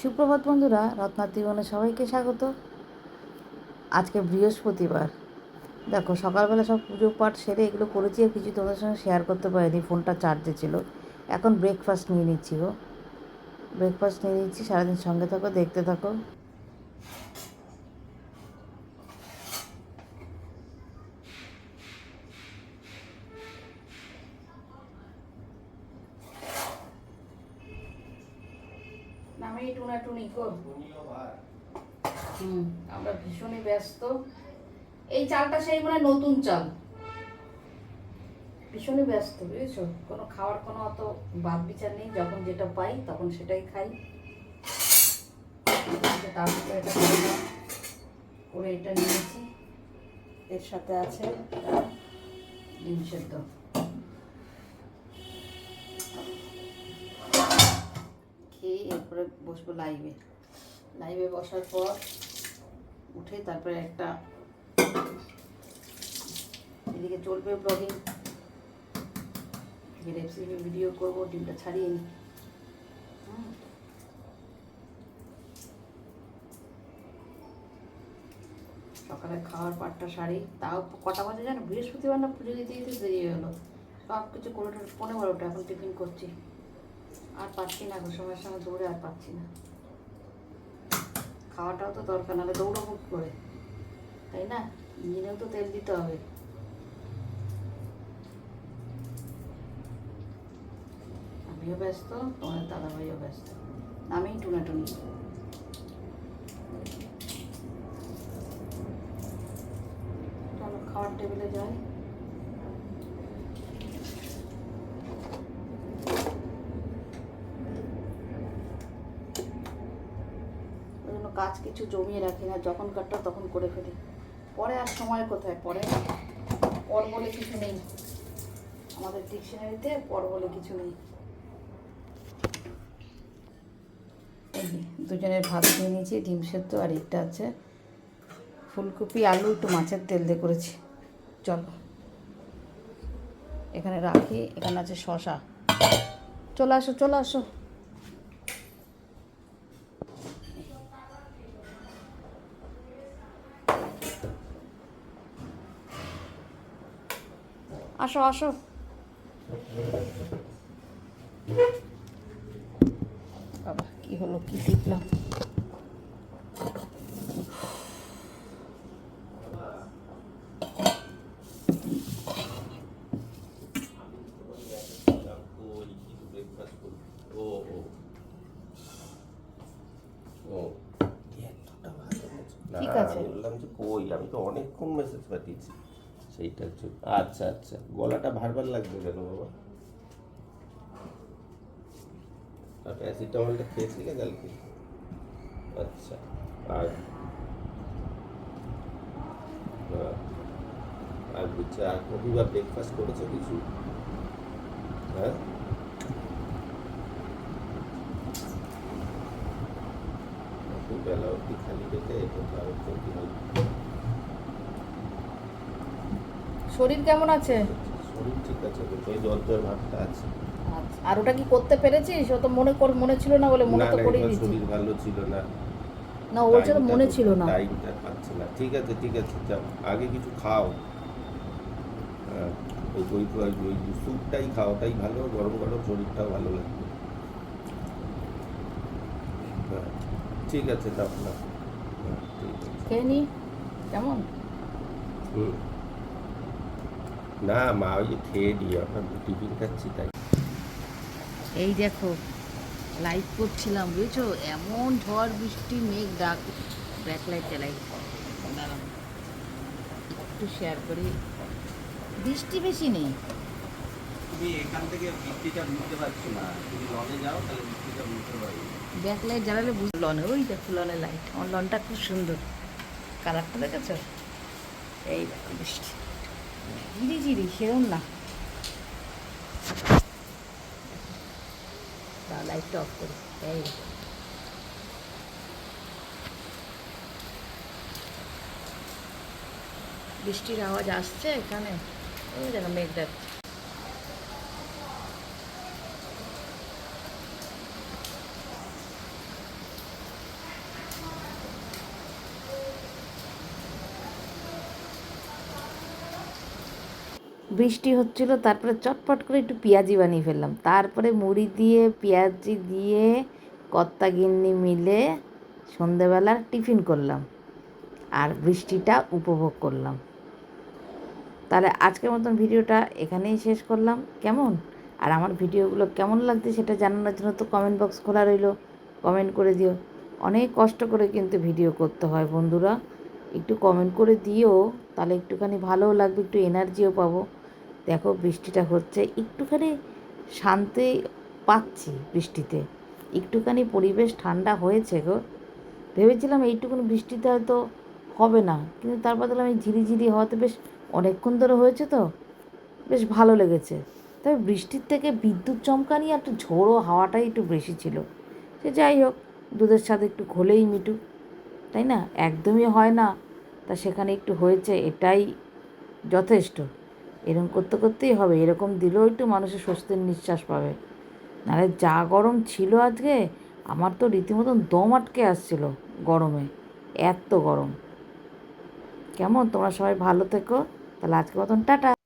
সুপ্রভাত বন্ধুরা, রত্নার জীবনে সবাইকে স্বাগত। আজকে বৃহস্পতিবার। দেখো, সকালবেলা সব পুজো পাঠ সেরে এগুলো করেছি, আর কিছু তোমাদের সঙ্গে শেয়ার করতে পারিনি, ফোনটা চার্জে ছিল। এখন ব্রেকফাস্ট নিয়ে নিচ্ছি গো, ব্রেকফাস্ট নিয়ে নিচ্ছি। সারাদিন সঙ্গে থাকো, দেখতে থাকো। আমি টুনাটুনি কর। আমরা ভীষণই ব্যস্ত। এই চালটা সেই মানে নতুন চাল, ভীষণই ব্যস্ত বুঝেছো। কোনো খাওয়ার কোনো অত বাদ বিচার নেই, যখন যেটা পাই তখন সেটাই খাই। তারপরে এটা করে এটা নিয়েছি, এর সাথে আছে ডিম সেদ্ধ। খেয়ে এরপরে বসবো লাইভে। লাইভে বসার পর উঠে তারপরে একটা এদিকে চলবে ব্লগিং, রেসিপি ভিডিও করবো, ডিমটা ছাড়িয়ে নিই। সকালে খাওয়ার পাটটা সারি, তাও কটা বাজে জানো? বৃহস্পতিবার না, পুজো দিতে দিতে দেরি হয়ে গেলো। সব কিছু করে 11:30, এখন টিফিন করছি। আর পাচ্ছি না, সময়ের সঙ্গে দৌড়ে আর পাচ্ছি না। খাওয়াটাও তো দরকার, নাহলে দৌড়াবো কী করে, তাই না? ইঞ্জিনেও তো তেল দিতে হবে। আমিও ব্যস্ত, তোমার দাদাভাইও ব্যস্ত, আমি টুনাটুনি। চলো খাওয়ার টেবিলে যাই। ওই জন্য কাজ কিছু জমিয়ে রাখি না, যখন কাটটা তখন করে ফেলি। পরে আর সময় কোথায়, পরে পর বলে কিছু নেই আমাদের ডিকশনারিতে, পর বলে কিছু নেই। দুজনের ভাত দিয়ে নিয়েছি, ডিম সেদ্ধ, আর একটা আছে ফুলকপি আলু একটু মাছের তেল দিয়ে করেছি। চলো এখানে রাখি, এখানে আছে শশা। চলে আসো, চলে আসো। আসো আসো। বাবা কি হলো, কি টিপলাম? ঠিক আছে, বললাম যে কই, আমি তো অনেকক্ষণ মেসেজ পাঠিয়েছি সেইটার জন্য। আচ্ছা আচ্ছা, গলাটা ভারবার লাগবে কেন বাবা? আর প্যারাসিটামলটা খেয়েছিলে কালকে? আচ্ছা। আর আর বুঝছে, আর কবিবার ব্রেকফাস্ট করেছো কিছু? হ্যাঁ, খুব বেলা অব্দি খালি পেটে কোথাও চলতে হয়। শরীর কেমন আছে? শরীর ঠিক আছে, কিন্তু ওই জ্বর জ্বর ভাবটা আছে। আচ্ছা, আর ওটা কি করতে পেরেছিস? ও তো মনে ছিল না বলে, মনে না তো না, করেই এবার দিচ্ছি। শরীর ভালো ছিল না, না, ওর তো মনে ছিল না। টাইমটা পাচ্ছে না। ঠিক আছে ঠিক আছে, যাও আগে কিছু খাও। হ্যাঁ, ওই স্যুপটাই খাও, ওটাই ভালো, গরম গরম, শরীরটাও ভালো লাগবে। হ্যাঁ ঠিক আছে, দাও না। হ্যাঁ ঠিক আছে। খেয়ে নি, কেমন? না মা, ওই যে খেয়ে নিই, আপনার টিফিন খাচ্ছি তাই। এই দেখো, লাইভ করছিলাম বুঝেছো, এমন ঝড় বৃষ্টি মেঘ ডাক, ব্যাকলাইট চালাই। দাঁড়াও একটু শেয়ার করি, বৃষ্টি বেশি নেই। তুমি এখান থেকে বৃষ্টিটা বুঝতে পারছো না, তুমি লনে যাও, তাহলে বৃষ্টিটা বুঝতে পারবে। ব্যাকলাইট জ্বালালে লনে, ওই দেখো লনের লাইট, আমার লনটা খুব সুন্দর, কালারটা দেখেছো? এই দেখো বৃষ্টি ঝিরি ঝিরি, সেরম না। লাইটটা অফ করি। এই বৃষ্টির আওয়াজ আসছে এখানে, ওই দেখো মেঘ ডাকছে। বৃষ্টি হচ্ছিল, তারপরে চটপট করে একটু পেঁয়াজি বানিয়ে ফেললাম, তারপরে মুড়ি দিয়ে পেঁয়াজি দিয়ে কর্তা গিন্নি মিলে সন্ধেবেলার টিফিন করলাম আর বৃষ্টিটা উপভোগ করলাম। তাহলে আজকের মতন ভিডিওটা এখানেই শেষ করলাম। কেমন, আর আমার ভিডিওগুলো কেমন লাগছে সেটা জানানোর জন্য তো কমেন্ট বক্স খোলা রইলো, কমেন্ট করে দিও। অনেক কষ্ট করে কিন্তু ভিডিও করতে হয় বন্ধুরা, একটু কমেন্ট করে দিও, তাহলে একটুখানি ভালোও লাগবে, একটু এনার্জিও পাবো। দেখো বৃষ্টিটা হচ্ছে, একটুখানি শান্তি পাচ্ছি বৃষ্টিতে, একটুখানি পরিবেশ ঠান্ডা হয়েছে গো। ভেবেছিলাম এইটুকুনি বৃষ্টিতে হয়তো হবে না, কিন্তু তারপর দেখলাম এই ঝিরিঝিরি হওয়াতে বেশ অনেকক্ষণ ধরে হয়েছে তো বেশ ভালো লেগেছে। তবে বৃষ্টির থেকে বিদ্যুৎ চমকানি আর একটু ঝোড়ো হাওয়াটাই একটু বেশি ছিল। সে যাই হোক, দুধের সাথে একটু ঘোলেই মিটুক, তাই না? একদমই হয় না, তা সেখানে একটু হয়েছে, এটাই যথেষ্ট। এরকম করতে করতেই হবে, এরকম দিলেও একটু মানুষের স্বস্তির নিঃশ্বাস পাবে। নাহলে যা গরম ছিল আজকে, আমার তো রীতিমতন দম আটকে আসছিল গরমে, এত গরম। কেমন, তোমরা সবাই ভালো থেকো। তাহলে আজকের মতন টাটা।